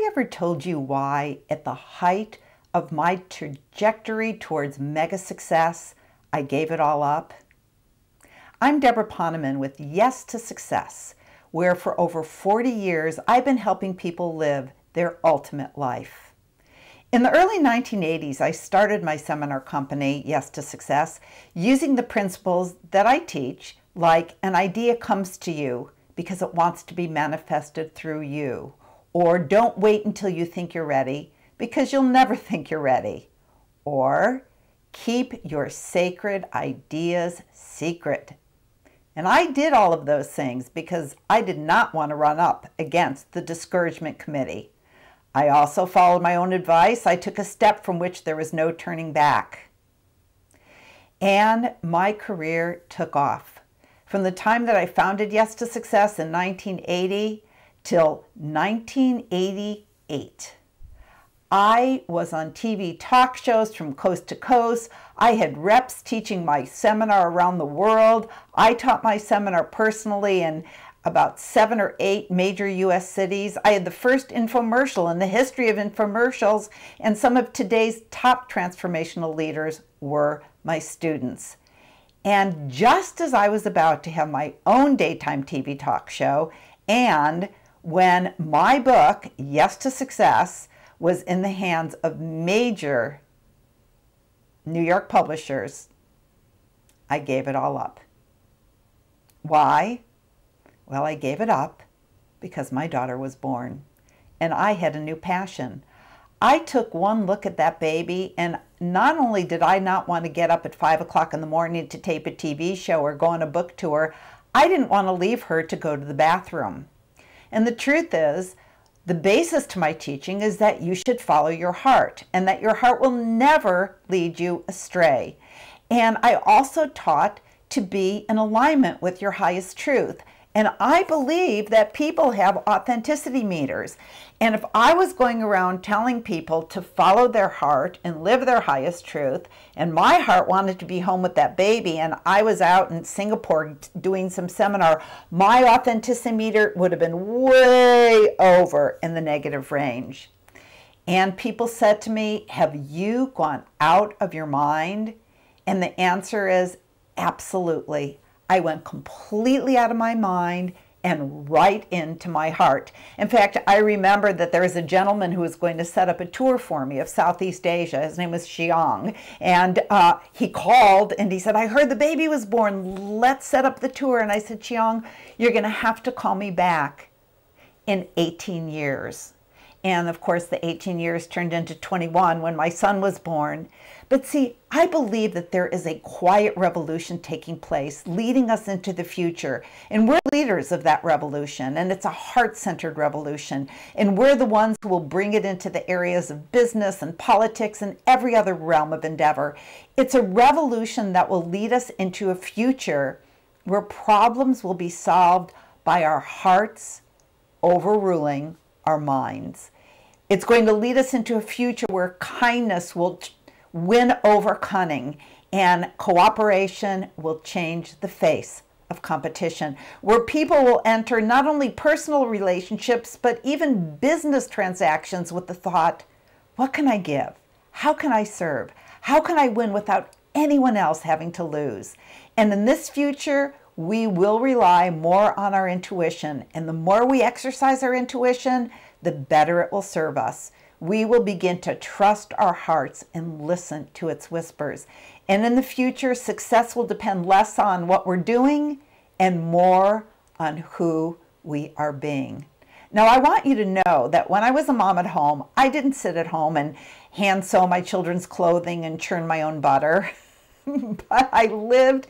I ever told you why, at the height of my trajectory towards mega success, I gave it all up? I'm Deborah Poneman with Yes to Success, where for over 40 years I've been helping people live their ultimate life. In the early 1980s, I started my seminar company, Yes to Success, using the principles that I teach, like an idea comes to you because it wants to be manifested through you. Or don't wait until you think you're ready, because you'll never think you're ready. Or keep your sacred ideas secret. And I did all of those things because I did not want to run up against the discouragement committee. I also followed my own advice. I took a step from which there was no turning back. And my career took off. From the time that I founded Yes to Success in 1980 till 1988. I was on TV talk shows from coast to coast. I had reps teaching my seminar around the world. I taught my seminar personally in about 7 or 8 major US cities. I had the first infomercial in the history of infomercials, and some of today's top transformational leaders were my students. And just as I was about to have my own daytime TV talk show, and when my book, Yes to Success, was in the hands of major New York publishers, I gave it all up. Why? Well, I gave it up because my daughter was born, and I had a new passion. I took one look at that baby, and not only did I not want to get up at 5 o'clock in the morning to tape a TV show or go on a book tour, I didn't want to leave her to go to the bathroom. And the truth is, the basis to my teaching is that you should follow your heart and that your heart will never lead you astray. And I also taught to be in alignment with your highest truth. And I believe that people have authenticity meters. And if I was going around telling people to follow their heart and live their highest truth, and my heart wanted to be home with that baby, and I was out in Singapore doing some seminar, my authenticity meter would have been way over in the negative range. And people said to me, have you gone out of your mind? And the answer is absolutely. I went completely out of my mind and right into my heart. In fact, I remember that there was a gentleman who was going to set up a tour for me of Southeast Asia. His name was Xiong. And he called and he said, I heard the baby was born. Let's set up the tour. And I said, Xiong, you're going to have to call me back in 18 years. And of course, the 18 years turned into 21 when my son was born. But see, I believe that there is a quiet revolution taking place, leading us into the future. And we're leaders of that revolution. And it's a heart-centered revolution. And we're the ones who will bring it into the areas of business and politics and every other realm of endeavor. It's a revolution that will lead us into a future where problems will be solved by our hearts overruling our minds. It's going to lead us into a future where kindness will win over cunning and cooperation will change the face of competition, where people will enter not only personal relationships, but even business transactions with the thought, what can I give? How can I serve? How can I win without anyone else having to lose? And in this future, we will rely more on our intuition. And the more we exercise our intuition, the better it will serve us. We will begin to trust our hearts and listen to its whispers. And in the future, success will depend less on what we're doing and more on who we are being. Now, I want you to know that when I was a mom at home, I didn't sit at home and hand sew my children's clothing and churn my own butter, but I lived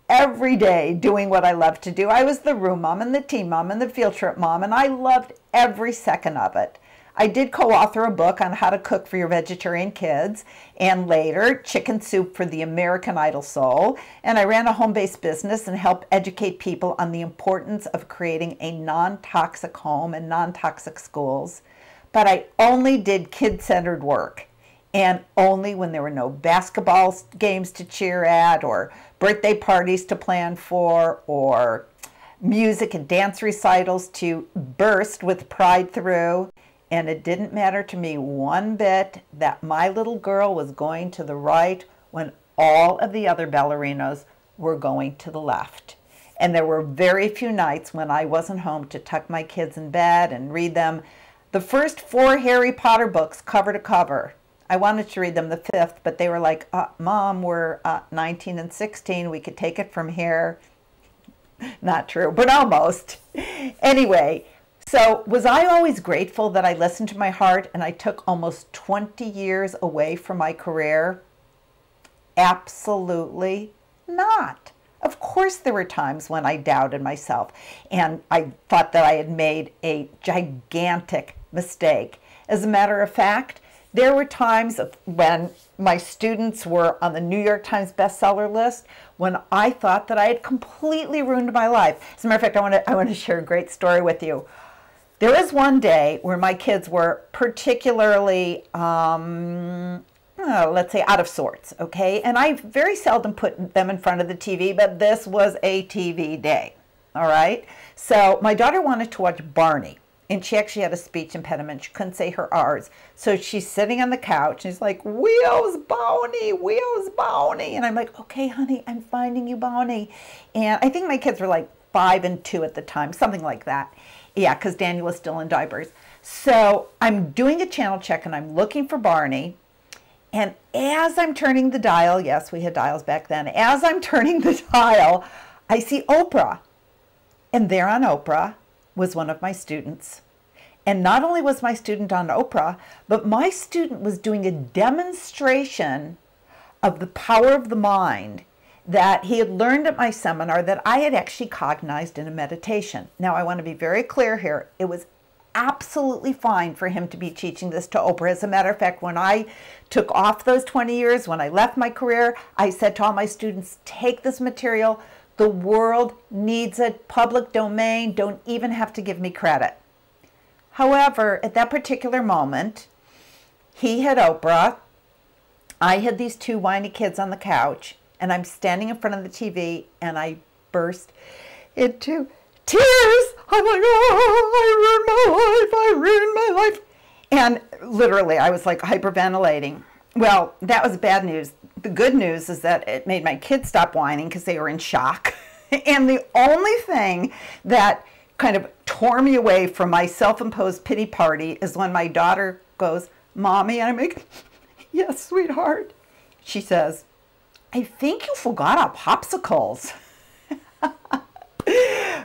every day doing what I loved to do. I was the room mom and the team mom and the field trip mom, and I loved every second of it. I did co-author a book on how to cook for your vegetarian kids, and later Chicken Soup for the American Idol Soul. And I ran a home-based business and helped educate people on the importance of creating a non-toxic home and non-toxic schools. But I only did kid-centered work, and only when there were no basketball games to cheer at, or birthday parties to plan for, or music and dance recitals to burst with pride through. And it didn't matter to me one bit that my little girl was going to the right when all of the other ballerinos were going to the left. And there were very few nights when I wasn't home to tuck my kids in bed and read them the first 4 Harry Potter books cover to cover. I wanted to read them the 5th, but they were like, Mom, we're 19 and 16. We could take it from here. Not true, but almost. Anyway, so was I always grateful that I listened to my heart and I took almost 20 years away from my career? Absolutely not. Of course there were times when I doubted myself and I thought that I had made a gigantic mistake. As a matter of fact, there were times when my students were on the New York Times bestseller list when I thought that I had completely ruined my life. As a matter of fact, I want to share a great story with you. There was one day where my kids were particularly let's say out of sorts, okay? And I very seldom put them in front of the TV, but this was a TV day, all right? So my daughter wanted to watch Barney, and she actually had a speech impediment. She couldn't say her R's. So she's sitting on the couch, and she's like, Wheels Boney, Wheels Boney. And I'm like, okay, honey, I'm finding you Boney. And I think my kids were like 5 and 2 at the time, something like that. Yeah, because Daniel was still in diapers. So I'm doing a channel check, and I'm looking for Barney. And as I'm turning the dial, yes, we had dials back then. As I'm turning the dial, I see Oprah. And there on Oprah was one of my students. And not only was my student on Oprah, but my student was doing a demonstration of the power of the mind that he had learned at my seminar that I had actually cognized in a meditation. Now, I want to be very clear here. It was absolutely fine for him to be teaching this to Oprah. As a matter of fact, when I took off those 20 years, when I left my career, I said to all my students, take this material. The world needs it. Public domain. Don't even have to give me credit. However, at that particular moment, he had Oprah. I had these 2 whiny kids on the couch, and I'm standing in front of the TV, and I burst into tears. I'm like, oh, I ruined my life. And literally, I was like hyperventilating. Well, that was bad news. The good news is that it made my kids stop whining because they were in shock. And the only thing that kind of tore me away from my self-imposed pity party is when my daughter goes, Mommy, and I'm like, yes, sweetheart. She says, I think you forgot our popsicles.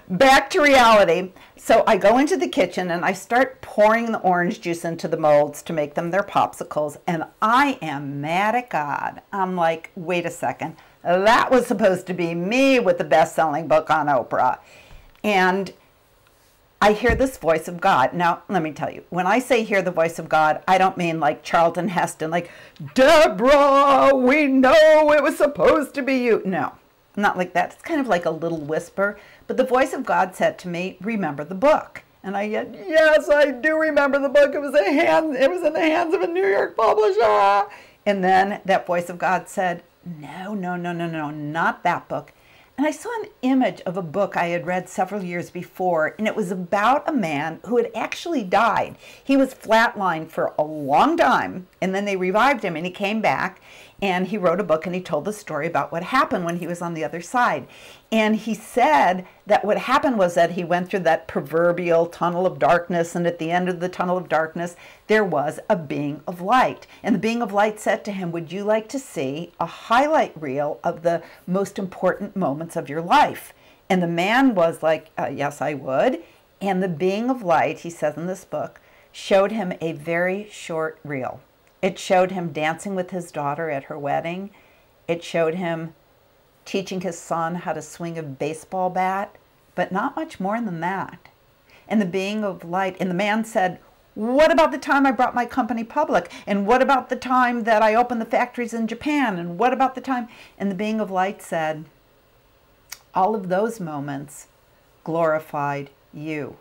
Back to reality. So I go into the kitchen and I start pouring the orange juice into the molds to make them their popsicles. And I am mad at God. I'm like, wait a second. That was supposed to be me with the best-selling book on Oprah. And I hear this voice of God. Now, let me tell you, when I say hear the voice of God, I don't mean like Charlton Heston, like, Deborah, we know it was supposed to be you. No, not like that. It's kind of like a little whisper. But the voice of God said to me, remember the book. And I said, yes, I do remember the book. It was in the hands of a New York publisher. And then that voice of God said, no, not that book. And I saw an image of a book I had read several years before, and it was about a man who had actually died. He was flatlined for a long time, and then they revived him, and he came back, and he wrote a book, and he told the story about what happened when he was on the other side. And he said that what happened was that he went through that proverbial tunnel of darkness, and at the end of the tunnel of darkness, there was a being of light. And the being of light said to him, would you like to see a highlight reel of the most important moments of your life? And the man was like, yes, I would. And the being of light, he says in this book, showed him a very short reel. It showed him dancing with his daughter at her wedding. It showed him teaching his son how to swing a baseball bat, but not much more than that. And the being of light, and the man said, what about the time I brought my company public? And what about the time that I opened the factories in Japan? And what about the time? And the being of light said, all of those moments glorified you.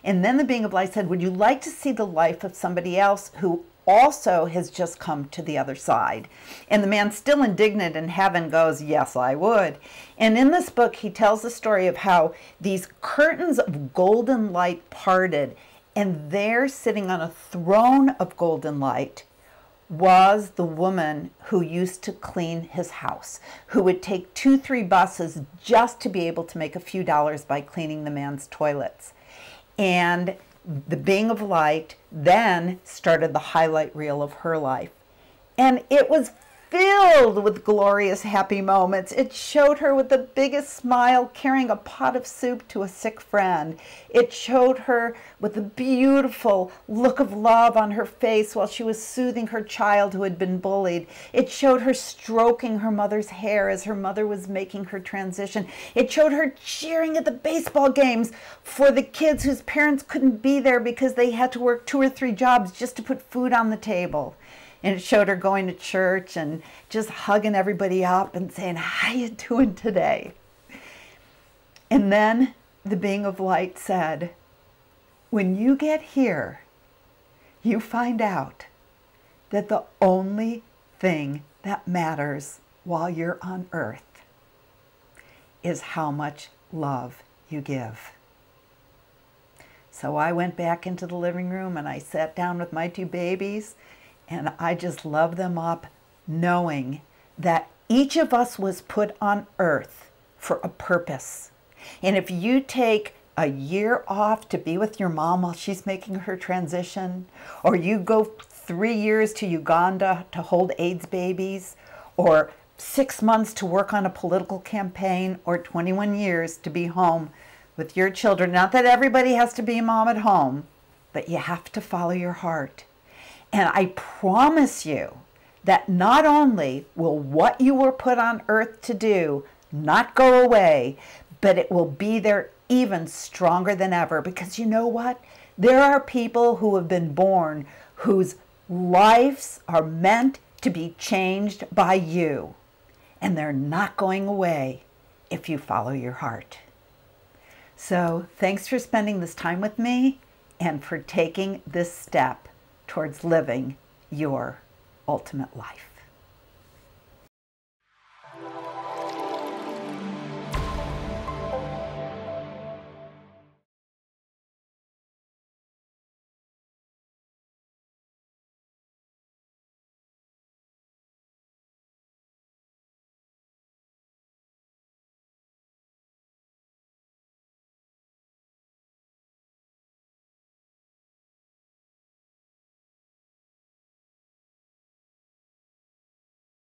And then the being of light said, would you like to see the life of somebody else who also has just come to the other side? And the man, still indignant in heaven, goes, yes, I would. And in this book, he tells the story of how these curtains of golden light parted, And there, sitting on a throne of golden light, was the woman who used to clean his house, who would take 2-3 buses just to be able to make a few dollars by cleaning the man's toilets. And the being of light then started the highlight reel of her life. And it was filled with glorious, happy moments. It showed her with the biggest smile carrying a pot of soup to a sick friend. It showed her with a beautiful look of love on her face while she was soothing her child who had been bullied. It showed her stroking her mother's hair as her mother was making her transition. It showed her cheering at the baseball games for the kids whose parents couldn't be there because they had to work 2 or 3 jobs just to put food on the table. And it showed her going to church and just hugging everybody up and saying, "How you doing today?" And then the being of light said, when you get here, you find out that the only thing that matters while you're on earth is how much love you give. So I went back into the living room and I sat down with my 2 babies. And I just love them up, knowing that each of us was put on earth for a purpose. And if you take a year off to be with your mom while she's making her transition, or you go 3 years to Uganda to hold AIDS babies, or 6 months to work on a political campaign, or 21 years to be home with your children, not that everybody has to be a mom at home, but you have to follow your heart. And I promise you that not only will what you were put on earth to do not go away, but it will be there even stronger than ever. Because you know what? There are people who have been born whose lives are meant to be changed by you. And they're not going away if you follow your heart. So thanks for spending this time with me and for taking this step towards living your ultimate life.